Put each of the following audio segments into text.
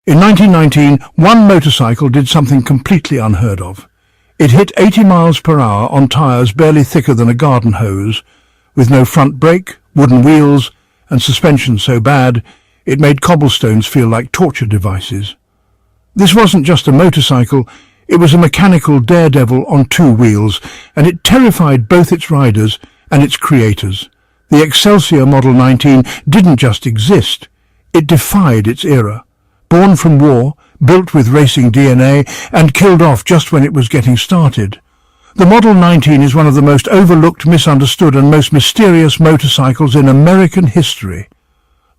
In 1919, one motorcycle did something completely unheard of. It hit 80 miles per hour on tyres barely thicker than a garden hose, with no front brake, wooden wheels, and suspension so bad it made cobblestones feel like torture devices. This wasn't just a motorcycle, it was a mechanical daredevil on two wheels, and it terrified both its riders and its creators. The Excelsior Model 19 didn't just exist, it defied its era. Born from war, built with racing DNA, and killed off just when it was getting started. The Model 19 is one of the most overlooked, misunderstood, and most mysterious motorcycles in American history.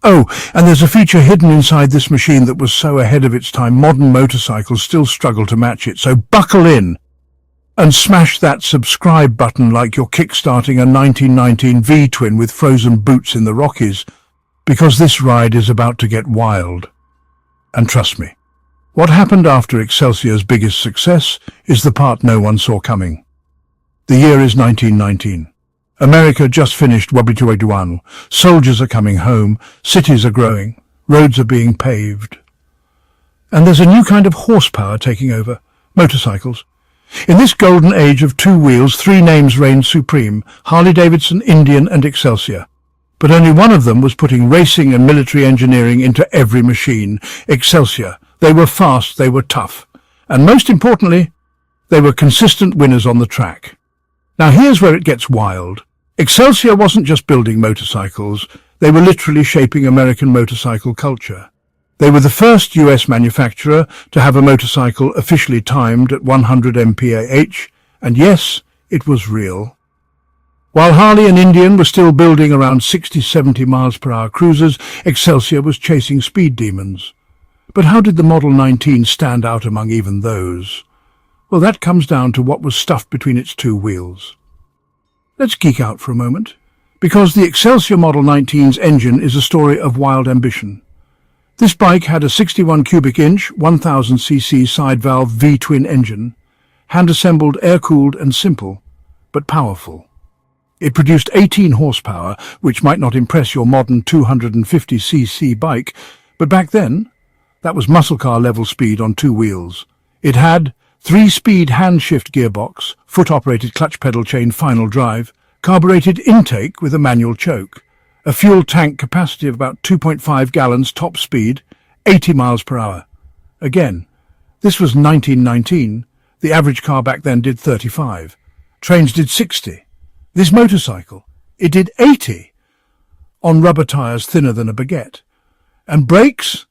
Oh, and there's a feature hidden inside this machine that was so ahead of its time, modern motorcycles still struggle to match it. So buckle in and smash that subscribe button like you're kickstarting a 1919 V-twin with frozen boots in the Rockies, because this ride is about to get wild. And trust me, what happened after Excelsior's biggest success is the part no one saw coming. The year is 1919. America just finished WW1. Soldiers are coming home, cities are growing, roads are being paved. And there's a new kind of horsepower taking over, motorcycles. In this golden age of two wheels, three names reigned supreme: Harley-Davidson, Indian, and Excelsior. But only one of them was putting racing and military engineering into every machine: Excelsior. They were fast, they were tough, and most importantly, they were consistent winners on the track. Now here's where it gets wild. Excelsior wasn't just building motorcycles, they were literally shaping American motorcycle culture. They were the first US manufacturer to have a motorcycle officially timed at 100 mph, and yes, it was real. While Harley and Indian were still building around 60-70 miles per hour cruisers, Excelsior was chasing speed demons. But how did the Model 19 stand out among even those? Well, that comes down to what was stuffed between its two wheels. Let's geek out for a moment, because the Excelsior Model 19's engine is a story of wild ambition. This bike had a 61 cubic inch, 1000cc side valve V-twin engine, hand-assembled, air-cooled and simple, but powerful. It produced 18 horsepower, which might not impress your modern 250cc bike, but back then, that was muscle car level speed on two wheels. It had 3-speed hand-shift gearbox, foot-operated clutch pedal chain final drive, carbureted intake with a manual choke, a fuel tank capacity of about 2.5 gallons top speed, 80 miles per hour. Again, this was 1919. The average car back then did 35. Trains did 60. This motorcycle, it did 80 on rubber tyres thinner than a baguette. And brakes?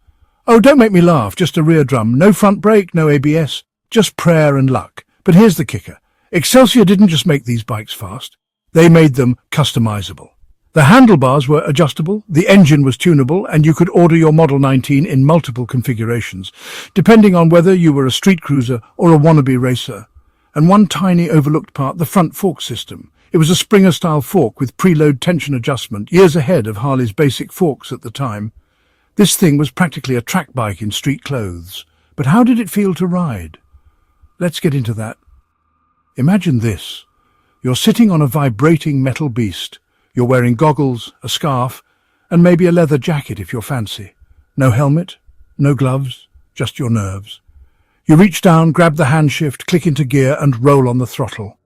Oh, don't make me laugh, just a rear drum. No front brake, no ABS, just prayer and luck. But here's the kicker. Excelsior didn't just make these bikes fast, they made them customizable. The handlebars were adjustable, the engine was tunable, and you could order your Model 19 in multiple configurations, depending on whether you were a street cruiser or a wannabe racer. And one tiny overlooked part, the front fork system. It was a Springer-style fork with preload tension adjustment, years ahead of Harley's basic forks at the time. This thing was practically a track bike in street clothes. But how did it feel to ride? Let's get into that. Imagine this. You're sitting on a vibrating metal beast. You're wearing goggles, a scarf, and maybe a leather jacket if you're fancy. No helmet, no gloves, just your nerves. You reach down, grab the hand shift, click into gear, and roll on the throttle.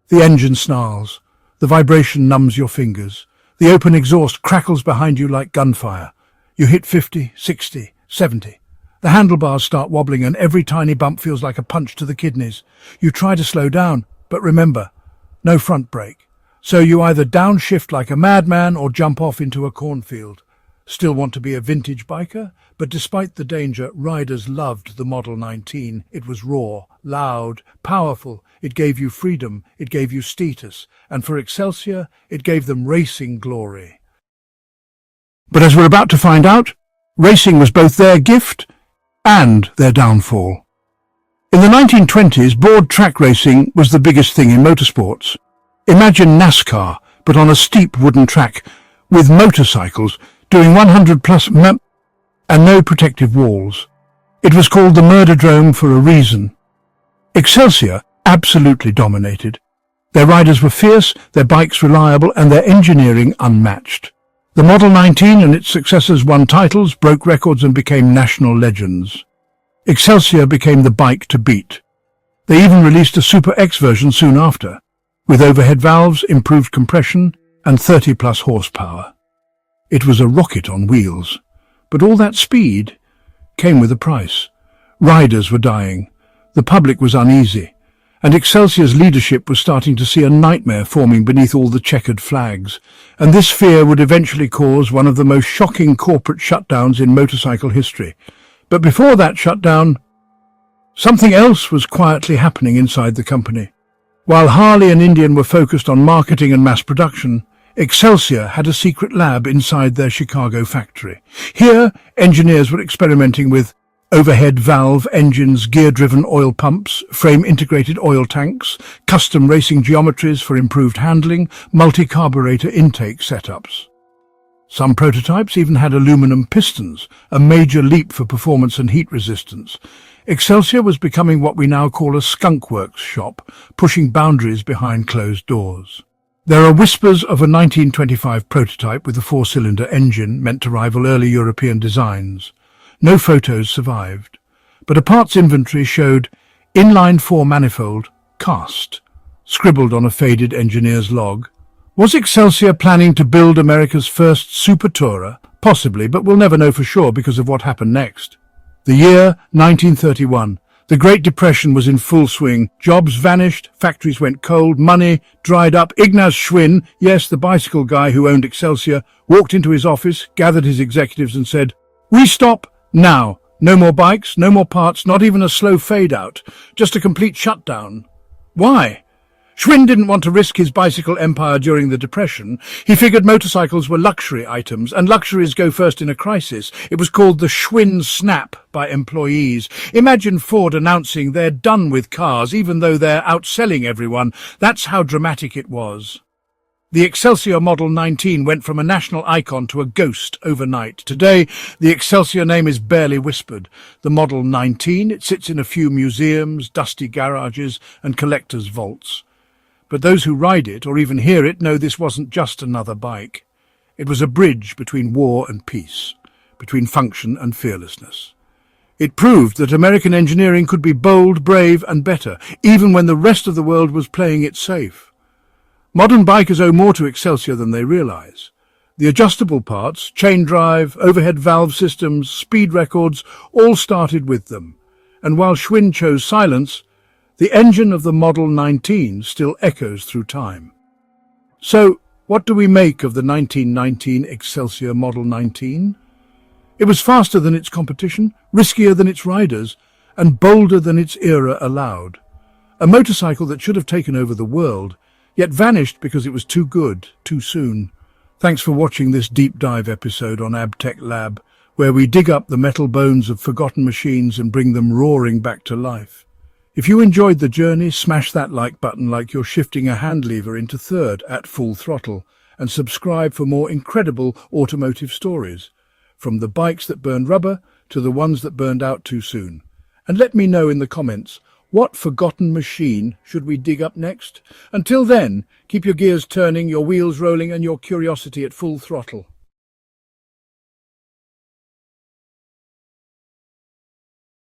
The engine snarls. The vibration numbs your fingers. The open exhaust crackles behind you like gunfire. You hit 50, 60, 70. The handlebars start wobbling and every tiny bump feels like a punch to the kidneys. You try to slow down, but remember, no front brake. So you either downshift like a madman or jump off into a cornfield. Still want to be a vintage biker? But despite the danger, riders loved the Model 19. It was raw, loud, powerful. It gave you freedom. It gave you status. And for Excelsior, it gave them racing glory. But as we're about to find out, racing was both their gift and their downfall. In the 1920s, board track racing was the biggest thing in motorsports. Imagine NASCAR, but on a steep wooden track, with motorcycles doing 100 plus and no protective walls. It was called the Murderdrome for a reason. Excelsior absolutely dominated. Their riders were fierce, their bikes reliable, and their engineering unmatched. The Model 19 and its successors won titles, broke records and became national legends. Excelsior became the bike to beat. They even released a Super X version soon after, with overhead valves, improved compression and 30-plus horsepower. It was a rocket on wheels, but all that speed came with a price. Riders were dying, the public was uneasy, and Excelsior's leadership was starting to see a nightmare forming beneath all the checkered flags, and this fear would eventually cause one of the most shocking corporate shutdowns in motorcycle history. But before that shutdown, something else was quietly happening inside the company. While Harley and Indian were focused on marketing and mass production, Excelsior had a secret lab inside their Chicago factory. Here, engineers were experimenting with overhead valve engines, gear-driven oil pumps, frame-integrated oil tanks, custom racing geometries for improved handling, multi-carburetor intake setups. Some prototypes even had aluminum pistons, a major leap for performance and heat resistance. Excelsior was becoming what we now call a skunk works shop, pushing boundaries behind closed doors. There are whispers of a 1925 prototype with a four-cylinder engine meant to rival early European designs. No photos survived, but a parts inventory showed inline-4 manifold, cast, scribbled on a faded engineer's log. Was Excelsior planning to build America's first super tourer? Possibly, but we'll never know for sure because of what happened next. The year 1931. The Great Depression was in full swing. Jobs vanished, factories went cold, money dried up. Ignaz Schwinn, yes, the bicycle guy who owned Excelsior, walked into his office, gathered his executives and said, "We stop now. No more bikes, no more parts, not even a slow fade-out. Just a complete shutdown." Why? Schwinn didn't want to risk his bicycle empire during the Depression. He figured motorcycles were luxury items, and luxuries go first in a crisis. It was called the Schwinn Snap by employees. Imagine Ford announcing they're done with cars, even though they're outselling everyone. That's how dramatic it was. The Excelsior Model 19 went from a national icon to a ghost overnight. Today, the Excelsior name is barely whispered. The Model 19, it sits in a few museums, dusty garages, and collectors' vaults. But those who ride it, or even hear it, know this wasn't just another bike. It was a bridge between war and peace, between function and fearlessness. It proved that American engineering could be bold, brave, and better, even when the rest of the world was playing it safe. Modern bikers owe more to Excelsior than they realize. The adjustable parts, chain drive, overhead valve systems, speed records, all started with them. And while Schwinn chose silence, the engine of the Model 19 still echoes through time. So, what do we make of the 1919 Excelsior Model 19? It was faster than its competition, riskier than its riders, and bolder than its era allowed. A motorcycle that should have taken over the world, yet vanished because it was too good, too soon. Thanks for watching this deep dive episode on AbTech Lab, where we dig up the metal bones of forgotten machines and bring them roaring back to life. If you enjoyed the journey, smash that like button like you're shifting a hand lever into third at full throttle, and subscribe for more incredible automotive stories, from the bikes that burned rubber to the ones that burned out too soon. And let me know in the comments, what forgotten machine should we dig up next? Until then, keep your gears turning, your wheels rolling, and your curiosity at full throttle.